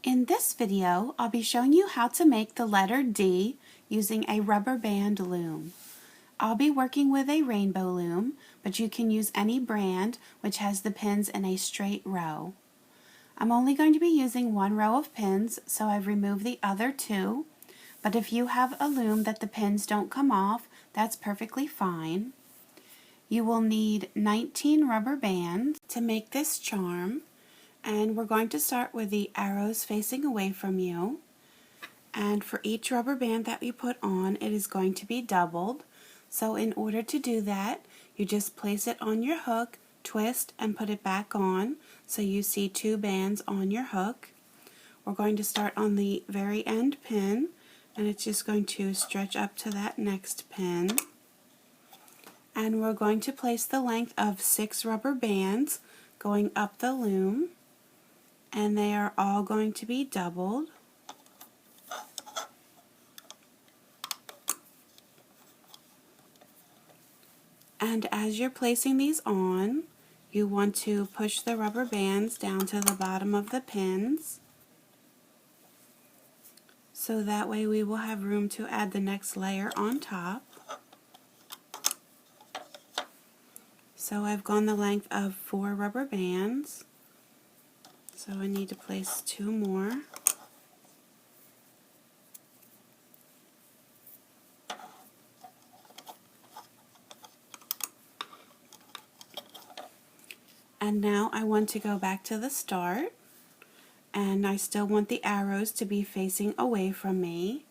In this video, I'll be showing you how to make the letter D using a rubber band loom. I'll be working with a Rainbow Loom, but you can use any brand which has the pins in a straight row. I'm only going to be using one row of pins, so I've removed the other two, but if you have a loom that the pins don't come off, that's perfectly fine. You will need 19 rubber bands to make this charm. And we're going to start with the arrows facing away from you. And for each rubber band that we put on, it is going to be doubled. So in order to do that, you just place it on your hook, twist, and put it back on. So you see two bands on your hook. We're going to start on the very end pin, and it's just going to stretch up to that next pin. And we're going to place the length of 6 rubber bands going up the loom. And they are all going to be doubled. And as you're placing these on, you want to push the rubber bands down to the bottom of the pins. So that way we will have room to add the next layer on top. So I've gone the length of 4 rubber bands. So I need to place 2 more. And now I want to go back to the start, and I still want the arrows to be facing away from me.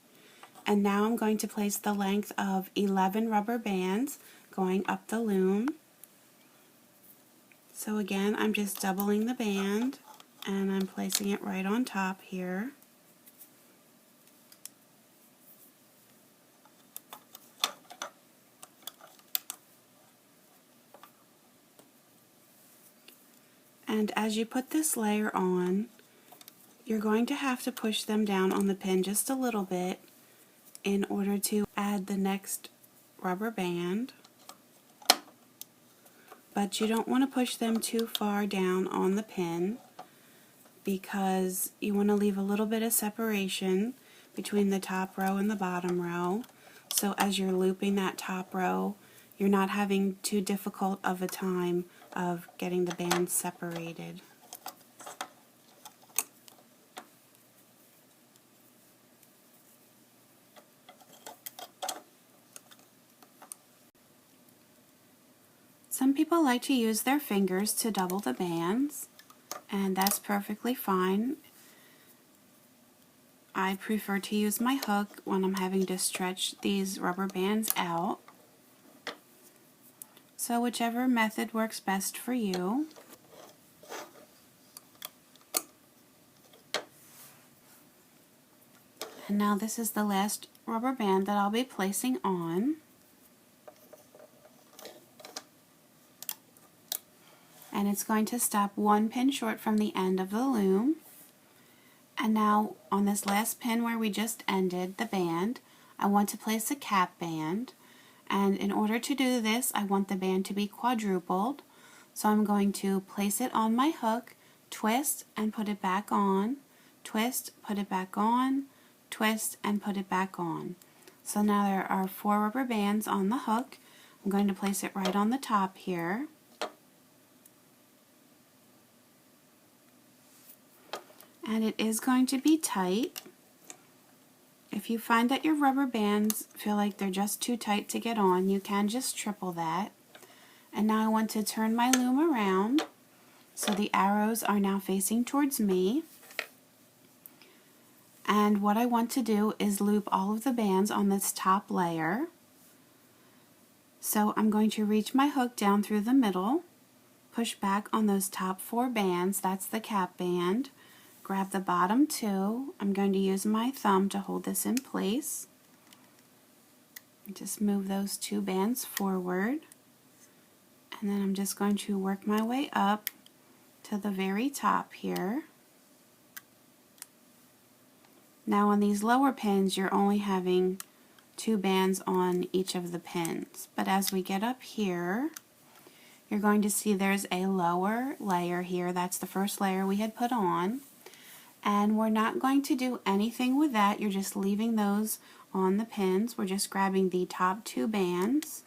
And now I'm going to place the length of 11 rubber bands going up the loom. So again, I'm just doubling the band, and I'm placing it right on top here. And as you put this layer on, you're going to have to push them down on the pin just a little bit in order to add the next rubber band. But you don't want to push them too far down on the pin, because you want to leave a little bit of separation between the top row and the bottom row. So as you're looping that top row, you're not having too difficult of a time of getting the bands separated. Some people like to use their fingers to double the bands, and that's perfectly fine. I prefer to use my hook when I'm having to stretch these rubber bands out. So whichever method works best for you. And now this is the last rubber band that I'll be placing on. And it's going to stop 1 pin short from the end of the loom. And now on this last pin where we just ended the band, I want to place a cap band. And in order to do this, I want the band to be quadrupled. So I'm going to place it on my hook, twist, and put it back on, twist, put it back on, twist, and put it back on. So now there are 4 rubber bands on the hook. I'm going to place it right on the top here. And it is going to be tight. If you find that your rubber bands feel like they're just too tight to get on, you can just triple that. And now I want to turn my loom around so the arrows are now facing towards me. And what I want to do is loop all of the bands on this top layer. So I'm going to reach my hook down through the middle, push back on those top 4 bands, that's the cap band. Grab the bottom 2. I'm going to use my thumb to hold this in place. Just move those 2 bands forward. And then I'm just going to work my way up to the very top here. Now on these lower pins, you're only having 2 bands on each of the pins. But as we get up here, you're going to see there's a lower layer here. That's the first layer we had put on. And we're not going to do anything with that. You're just leaving those on the pins. We're just grabbing the top 2 bands.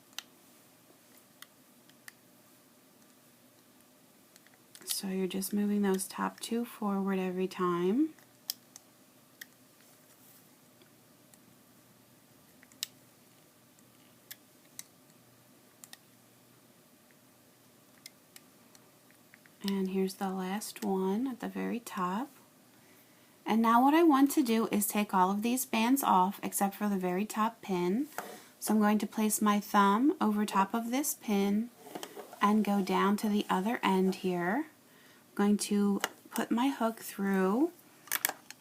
So you're just moving those top 2 forward every time. And here's the last one at the very top. And now what I want to do is take all of these bands off except for the very top pin. So I'm going to place my thumb over top of this pin and go down to the other end here. I'm going to put my hook through,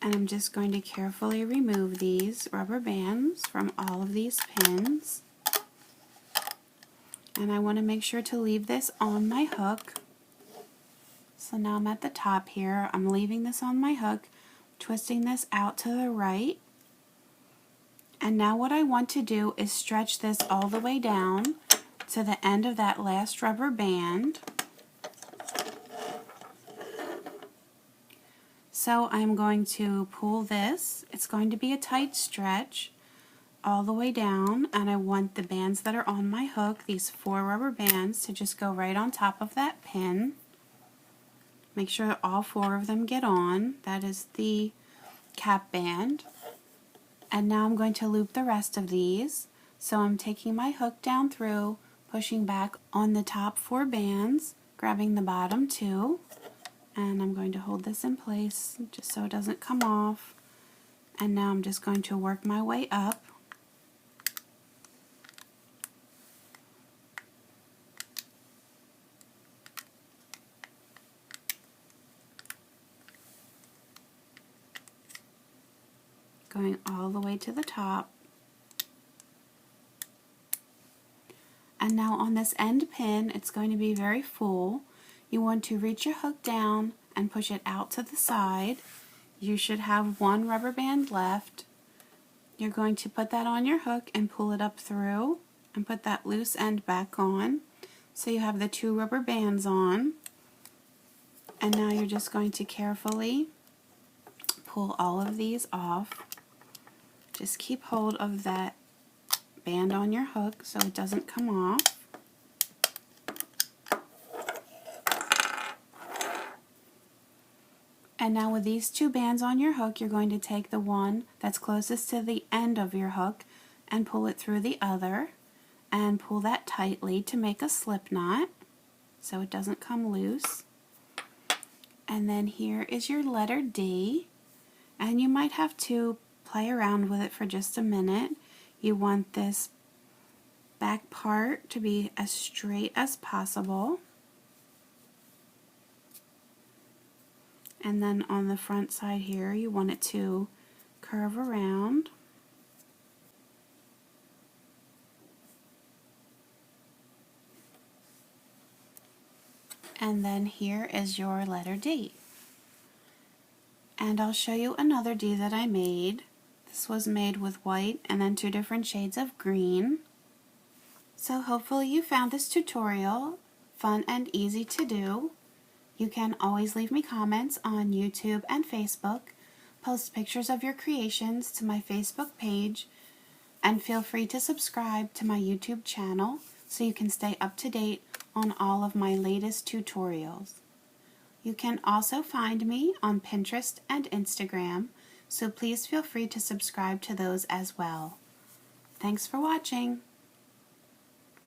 and I'm just going to carefully remove these rubber bands from all of these pins. And I want to make sure to leave this on my hook. So now I'm at the top here. I'm leaving this on my hook, twisting this out to the right. And now what I want to do is stretch this all the way down to the end of that last rubber band. So I'm going to pull this. It's going to be a tight stretch all the way down, and I want the bands that are on my hook, these 4 rubber bands, to just go right on top of that pin. Make sure all 4 of them get on. That is the cap band. And now I'm going to loop the rest of these. So I'm taking my hook down through, pushing back on the top 4 bands, grabbing the bottom 2, and I'm going to hold this in place just so it doesn't come off. And now I'm just going to work my way up. Going all the way to the top. And now on this end pin, it's going to be very full. You want to reach your hook down and push it out to the side. You should have 1 rubber band left. You're going to put that on your hook and pull it up through and put that loose end back on. So you have the 2 rubber bands on. And now you're just going to carefully pull all of these off. Just keep hold of that band on your hook so it doesn't come off. And now with these 2 bands on your hook, you're going to take the one that's closest to the end of your hook and pull it through the other, and pull that tightly to make a slip knot so it doesn't come loose. And then here is your letter D, and you might have to play around with it for just a minute. You want this back part to be as straight as possible. And then on the front side here, you want it to curve around. And then here is your letter D. And I'll show you another D that I made. This was made with white and then 2 different shades of green. So hopefully you found this tutorial fun and easy to do. You can always leave me comments on YouTube and Facebook, post pictures of your creations to my Facebook page, and feel free to subscribe to my YouTube channel so you can stay up to date on all of my latest tutorials. You can also find me on Pinterest and Instagram, so please feel free to subscribe to those as well. Thanks for watching.